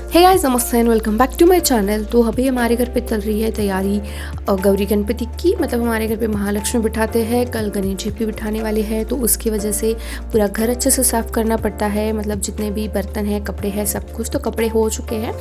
हे guys, नमस्ते and welcome back to my channel. तो अभी हमारे घर पे चल रही है तैयारी गौरी गणपति की। मतलब हमारे घर पे महालक्ष्मी बिठाते हैं, कल गणेश जी भी बिठाने वाले हैं, तो उसकी वजह से पूरा घर अच्छे से साफ़ करना पड़ता है। मतलब जितने भी बर्तन हैं, कपड़े हैं, सब कुछ। तो कपड़े हो चुके हैं,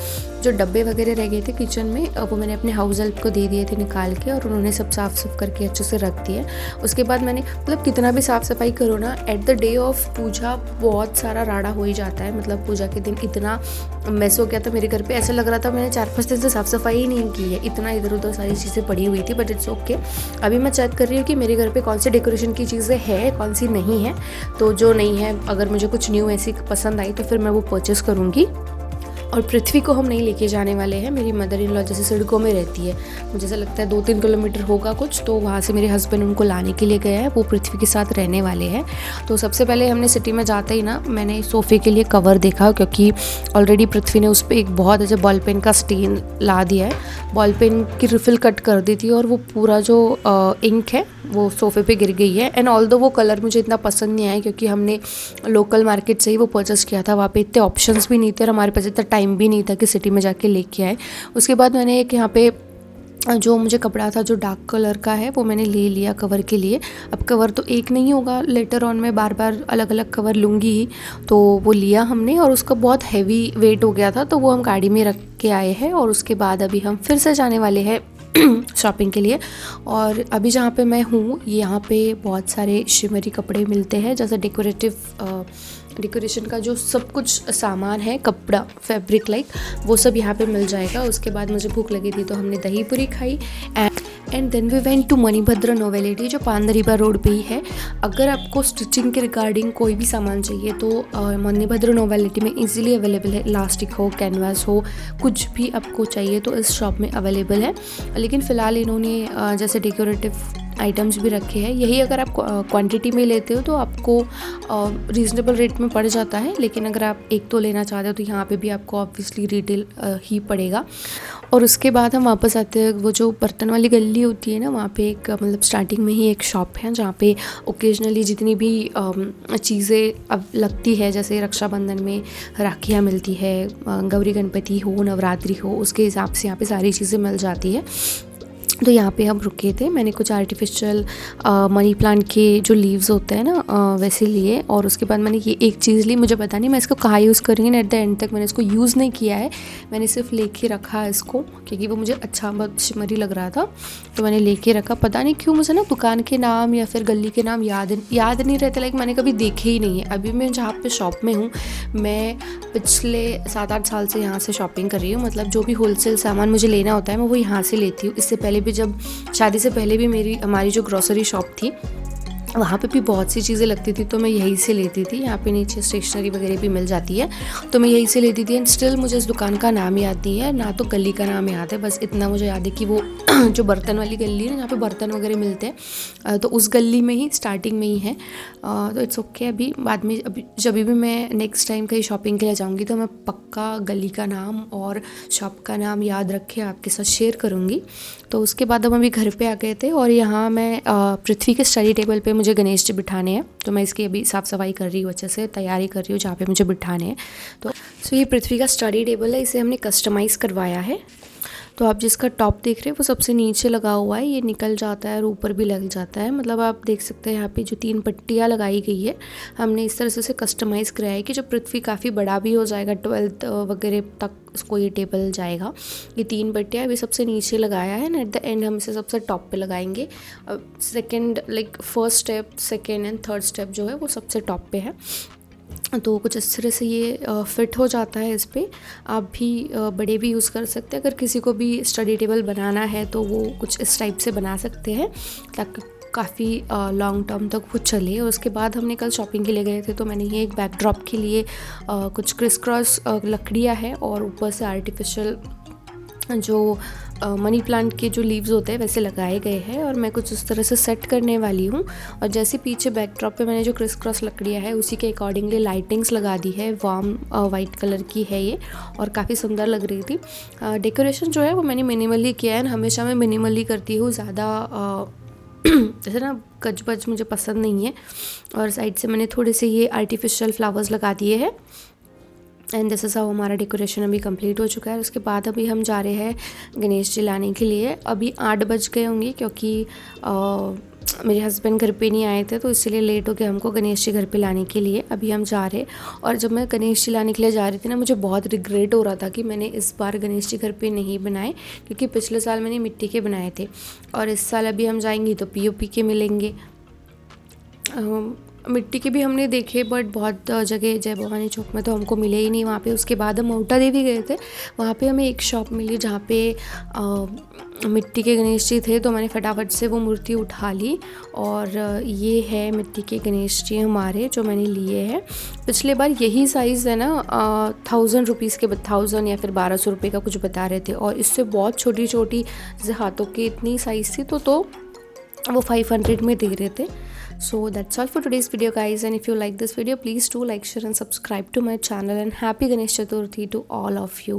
जो डब्बे वगैरह रह गए थे किचन में वो मैंने अपने हाउस हेल्प को दे दिए थे निकाल के, और उन्होंने सब साफ़ सुफ करके अच्छे से रख दिए। उसके बाद मैंने मतलब कितना भी साफ़ सफाई करो ना, एट द डे ऑफ पूजा बहुत सारा राड़ा हो ही जाता है। मतलब पूजा के दिन इतना मैस हो गया था मेरे घर पे, ऐसा लग रहा था मैंने 4-5 दिन से साफ़ सफाई ही नहीं की है, इतना इधर उधर सारी चीज़ें पड़ी हुई थी। But it's okay. अभी मैं चेक कर रही हूँ कि मेरे घर पे कौन सी डेकोरेशन की चीज़ें हैं, कौन सी नहीं है। तो जो नहीं है, अगर मुझे कुछ न्यू ऐसी पसंद आई तो फिर मैं वो परचेज़ करूँगी। और पृथ्वी को हम नहीं लेके जाने वाले हैं। मेरी मदर इन लॉ जैसे सड़कों में रहती है, मुझे ऐसा लगता है 2-3 किलोमीटर होगा कुछ, तो वहाँ से मेरे हस्बैंड उनको लाने के लिए गए हैं। वो पृथ्वी के साथ रहने वाले हैं। तो सबसे पहले हमने सिटी में जाते ही ना, मैंने सोफ़े के लिए कवर देखा, क्योंकि ऑलरेडी पृथ्वी ने उस पर एक बहुत अच्छा बॉल पेन का स्टेन ला दिया है। बॉल पेन की रिफ़िल कट कर दी थी और वो पूरा जो इंक है वो सोफ़े पे गिर गई है। एंड ऑल्दो वो कलर मुझे इतना पसंद नहीं आया, क्योंकि हमने लोकल मार्केट से ही वो परचेस किया था। वहाँ पे इतने ऑप्शंस भी नहीं थे और हमारे पास इतना टाइम भी नहीं था कि सिटी में जाके लेके आए। उसके बाद मैंने एक यहाँ पे जो मुझे कपड़ा था जो डार्क कलर का है, वो मैंने ले लिया कवर के लिए। अब कवर तो एक नहीं होगा, लेटर ऑन मैं बार बार अलग अलग कवर लूँगी ही। तो वो लिया हमने, और उसका बहुत हैवी वेट हो गया था, तो वो हम गाड़ी में रख के आए हैं। और उसके बाद अभी हम फिर से जाने वाले हैं शॉपिंग के लिए। और अभी जहाँ पे मैं हूँ, यहाँ पे बहुत सारे शिमरी कपड़े मिलते हैं, जैसे डेकोरेशन का जो सब कुछ सामान है, कपड़ा, फैब्रिक लाइक, वो सब यहाँ पे मिल जाएगा। उसके बाद मुझे भूख लगी थी तो हमने दही पूरी खाई। And then we went to Manibhadra novelty, जो पानदरीबा रोड पे ही है। अगर आपको स्टिचिंग के रिगार्डिंग कोई भी सामान चाहिए तो मणिभद्र नोवेलिटी में इजीली अवेलेबल है। इलास्टिक हो, कैनवास हो, कुछ भी आपको चाहिए तो इस शॉप में अवेलेबल है। लेकिन फ़िलहाल इन्होंने जैसे डेकोरेटिव आइटम्स भी रखे हैं। यही अगर आप क्वांटिटी में लेते हो तो आपको रीज़नेबल रेट में पड़ जाता है। लेकिन अगर आप एक तो लेना चाहते हो तो यहाँ पे भी आपको ऑब्वियसली रिटेल ही पड़ेगा। और उसके बाद हम वापस आते हैं, वो जो बर्तन वाली गली होती है ना, वहाँ पे एक मतलब स्टार्टिंग में ही एक शॉप है जहाँ पे ओकेजनली जितनी भी चीज़ें अब लगती है, जैसे रक्षाबंधन में राखियाँ मिलती है, गौरी गणपति हो, नवरात्रि हो, उसके हिसाब से यहाँ पे सारी चीज़ें मिल जाती है। तो यहाँ पे हम रुके थे। मैंने कुछ आर्टिफिशियल मनी प्लांट के जो लीव्स होते हैं ना, वैसे लिए। और उसके बाद मैंने ये एक चीज़ ली, मुझे पता नहीं मैं इसको कहाँ यूज़ करूँगी ना, एट द एंड तक मैंने इसको यूज़ नहीं किया है। मैंने सिर्फ लेके रखा इसको, क्योंकि वो मुझे अच्छा बहुत शिमरी लग रहा था, तो मैंने लेके रखा। पता नहीं क्यों मुझे ना दुकान के नाम या फिर गली के नाम याद नहीं रहते, लाइक मैंने कभी देखे ही नहीं है। अभी मैं जहाँ पे शॉप में हूँ, मैं पिछले 7-8 साल से यहाँ से शॉपिंग कर रही हूँ। मतलब जो भी होलसेल सामान मुझे लेना होता है मैं वो यहाँ से लेती हूँ। इससे पहले भी, जब शादी से पहले भी हमारी जो ग्रोसरी शॉप थी, वहाँ पे भी बहुत सी चीज़ें लगती थी, तो मैं यहीं से लेती थी। यहाँ पे नीचे स्टेशनरी वगैरह भी मिल जाती है, तो मैं यहीं से लेती थी। एंड स्टिल मुझे इस दुकान का नाम याद नहीं है, ना तो गली का नाम याद है। बस इतना मुझे याद है कि वो जो बर्तन वाली गली है ना, जहाँ पे बर्तन वगैरह मिलते हैं, तो उस गली में ही, स्टार्टिंग में ही है। तो इट्स ओके। अभी बाद में, अभी जब भी मैं नेक्स्ट टाइम कहीं शॉपिंग के लिए जाऊँगी तो मैं पक्का गली का नाम और शॉप का नाम याद रख के आपके साथ शेयर करूँगी। तो उसके बाद हम अभी घर पे आ गए थे, और यहाँ मैं पृथ्वी के स्टडी टेबल पे मुझे गणेश जी बिठाने हैं, तो मैं इसकी अभी साफ़ सफाई कर रही हूँ, अच्छे से तैयारी कर रही हूँ जहाँ पे मुझे बिठाने हैं। तो ये पृथ्वी का स्टडी टेबल है, इसे हमने कस्टमाइज़ करवाया है। तो आप जिसका टॉप देख रहे हैं वो सबसे नीचे लगा हुआ है, ये निकल जाता है और ऊपर भी लग जाता है। मतलब आप देख सकते हैं यहाँ पे जो 3 पट्टियाँ लगाई गई है, हमने इस तरह से उसे कस्टमाइज़ कराया है कि जो पृथ्वी काफ़ी बड़ा भी हो जाएगा, 12th वगैरह तक उसको ये टेबल जाएगा। ये 3 पट्टियाँ अभी सबसे नीचे लगाया है ना, एट द एंड हम इसे सबसे टॉप पे लगाएंगे। Second, like first step, second and third step जो है वो सबसे टॉप पे है। तो कुछ इस तरह से ये फिट हो जाता है इस पर। आप भी बड़े भी यूज़ कर सकते हैं। अगर किसी को भी स्टडी टेबल बनाना है तो वो कुछ इस टाइप से बना सकते हैं, ताकि काफ़ी लॉन्ग टर्म तक वो चले। और उसके बाद हमने कल शॉपिंग के लिए गए थे, तो मैंने ये एक बैकड्रॉप के लिए कुछ क्रिस क्रॉस लकड़ियाँ हैं, और ऊपर से आर्टिफिशियल जो मनी प्लांट के जो लीव्स होते हैं वैसे लगाए गए हैं। और मैं कुछ उस तरह से सेट करने वाली हूँ। और जैसे पीछे बैकड्रॉप पे मैंने जो क्रिस क्रॉस लकड़ियाँ है, उसी के अकॉर्डिंगली लाइटिंग्स लगा दी है। वार्म वाइट कलर की है ये, और काफ़ी सुंदर लग रही थी। डेकोरेशन जो है वो मैंने मिनिमली किया है। हमेशा मैं मिनिमली करती हूँ, ज़्यादा जैसे ना गज बज मुझे पसंद नहीं है। और साइड से मैंने थोड़े से ये आर्टिफिशियल फ्लावर्स लगा दिए हैं। एंड दिस इज़ हाउ हमारा डेकोरेशन अभी कंप्लीट हो चुका है। उसके बाद अभी हम जा रहे हैं गणेश जी लाने के लिए। अभी 8 बज गए होंगे क्योंकि मेरे हस्बैंड घर पे नहीं आए थे, तो इसलिए लेट हो गया हमको गणेश जी घर पे लाने के लिए। अभी हम जा रहे। और जब मैं गणेश जी लाने के लिए जा रही थी ना, मुझे बहुत रिग्रेट हो रहा था कि मैंने इस बार गणेश जी घर पे नहीं बनाए, क्योंकि पिछले साल मैंने मिट्टी के बनाए थे और इस साल अभी हम जाएंगे तो पीओपी के मिलेंगे। मिट्टी के भी हमने देखे बट बहुत जगह जय भवानी चौक में तो हमको मिले ही नहीं वहाँ पे। उसके बाद हम औटा देवी गए थे, वहाँ पे हमें एक शॉप मिली जहाँ पे मिट्टी के गणेश जी थे, तो मैंने फटाफट से वो मूर्ति उठा ली। और ये है मिट्टी के गणेश जी हमारे जो मैंने लिए हैं। पिछले बार यही साइज़ है ना 1000 रुपीज़ के 1000 या फिर 1200 रुपये का कुछ बता रहे थे, और इससे बहुत छोटी छोटी जैसे हाथों की इतनी साइज़ थी तो वो 500 में दे रहे थे। So that's all for today's video guys, and if you like this video please do like, share and subscribe to my channel, and happy Ganesh Chaturthi to all of you.